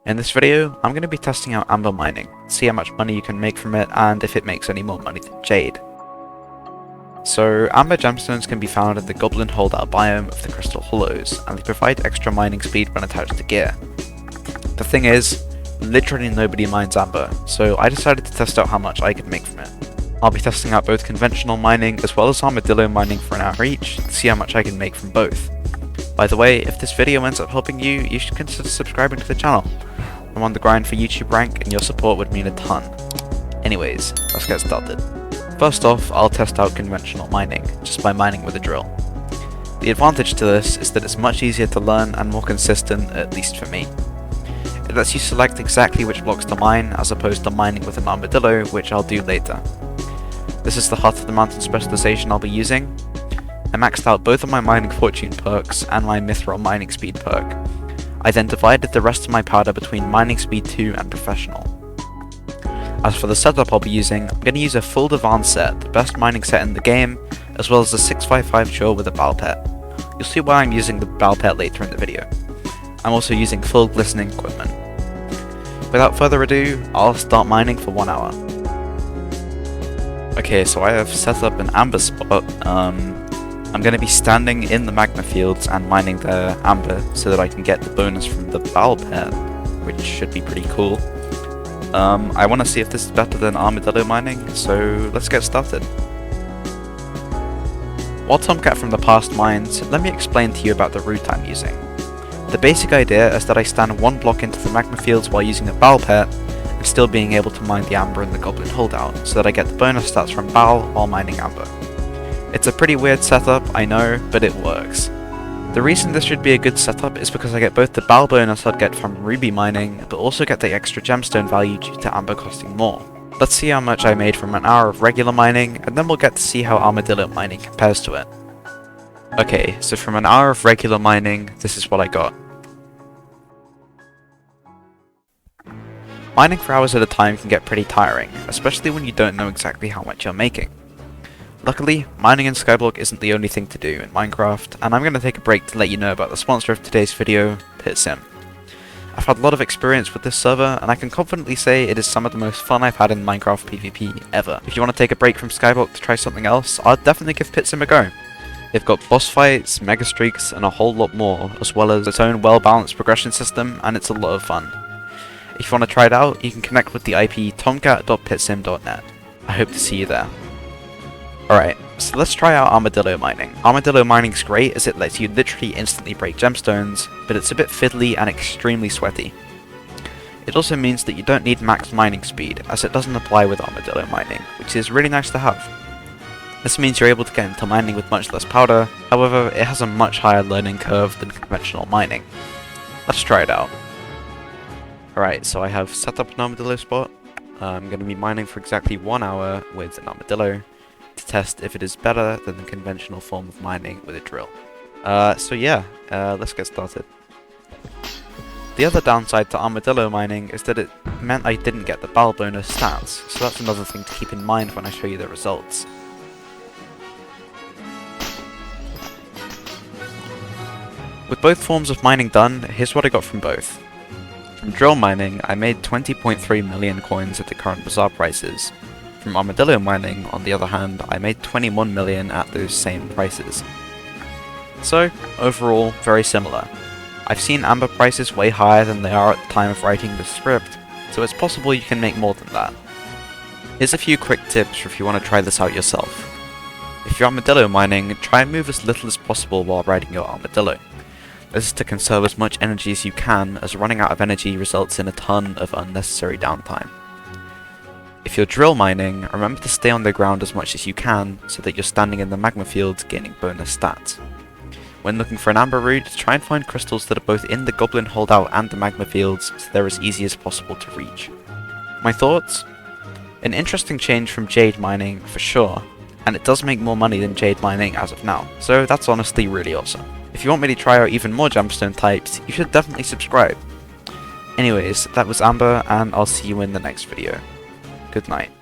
In this video, I'm going to be testing out amber mining, see how much money you can make from it, and if it makes any more money than jade. So, amber gemstones can be found in the goblin holdout biome of the crystal hollows, and they provide extra mining speed when attached to gear. The thing is, literally nobody mines amber, so I decided to test out how much I could make from it. I'll be testing out both conventional mining as well as armadillo mining for an hour each to see how much I can make from both. By the way, if this video ends up helping you, you should consider subscribing to the channel. I'm on the grind for YouTube rank and your support would mean a ton. Anyways, let's get started. First off, I'll test out conventional mining, just by mining with a drill. The advantage to this is that it's much easier to learn and more consistent, at least for me. It lets you select exactly which blocks to mine, as opposed to mining with an armadillo, which I'll do later. This is the Heart of the Mountain specialization I'll be using. I maxed out both of my mining fortune perks and my mithril mining speed perk. I then divided the rest of my powder between mining speed 2 and professional. As for the setup I'll be using, I'm going to use a full divan set, the best mining set in the game, as well as a 655 jaw with a bal pet. You'll see why I'm using the bal pet later in the video. I'm also using full glistening equipment. Without further ado, I'll start mining for 1 hour. Okay, so I have set up an amber spot. I'm going to be standing in the magma fields and mining the amber so that I can get the bonus from the bal pet, which should be pretty cool. I want to see if this is better than armadillo mining, so let's get started. While Tomcat from the past mines, let me explain to you about the route I'm using. The basic idea is that I stand one block into the magma fields while using a bal pet, and still being able to mine the amber in the goblin holdout, so that I get the bonus stats from bal while mining amber. It's a pretty weird setup, I know, but it works. The reason this should be a good setup is because I get both the bal bonus I'd get from ruby mining, but also get the extra gemstone value due to amber costing more. Let's see how much I made from an hour of regular mining, and then we'll get to see how armadillo mining compares to it. Okay, so from an hour of regular mining, this is what I got. Mining for hours at a time can get pretty tiring, especially when you don't know exactly how much you're making. Luckily, mining in Skyblock isn't the only thing to do in Minecraft, and I'm going to take a break to let you know about the sponsor of today's video, PITSIM. I've had a lot of experience with this server, and I can confidently say it is some of the most fun I've had in Minecraft PvP ever. If you want to take a break from Skyblock to try something else, I'd definitely give PITSIM a go. They've got boss fights, mega streaks, and a whole lot more, as well as its own well-balanced progression system, and it's a lot of fun. If you want to try it out, you can connect with the IP tomcat.pitsim.net. I hope to see you there. Alright, so let's try out armadillo mining. Armadillo mining's great as it lets you literally instantly break gemstones, but it's a bit fiddly and extremely sweaty. It also means that you don't need max mining speed, as it doesn't apply with armadillo mining, which is really nice to have. This means you're able to get into mining with much less powder, however it has a much higher learning curve than conventional mining. Let's try it out. Alright, so I have set up an armadillo spot. I'm going to be mining for exactly 1 hour with an armadillo, to test if it is better than the conventional form of mining with a drill. Let's get started. The other downside to armadillo mining is that it meant I didn't get the bal bonus stats, so that's another thing to keep in mind when I show you the results. With both forms of mining done, here's what I got from both. From drill mining, I made 20.3 million coins at the current bazaar prices. From armadillo mining, on the other hand, I made 21 million at those same prices. So, overall, very similar. I've seen amber prices way higher than they are at the time of writing the script, so it's possible you can make more than that. Here's a few quick tips if you want to try this out yourself. If you're armadillo mining, try and move as little as possible while riding your armadillo. This is to conserve as much energy as you can, as running out of energy results in a ton of unnecessary downtime. If you're drill mining, remember to stay on the ground as much as you can, so that you're standing in the magma fields gaining bonus stats. When looking for an amber route, try and find crystals that are both in the goblin holdout and the magma fields, so they're as easy as possible to reach. My thoughts? An interesting change from jade mining, for sure, and it does make more money than jade mining as of now, so that's honestly really awesome. If you want me to try out even more gemstone types, you should definitely subscribe. Anyways, that was Amber, and I'll see you in the next video. Good night.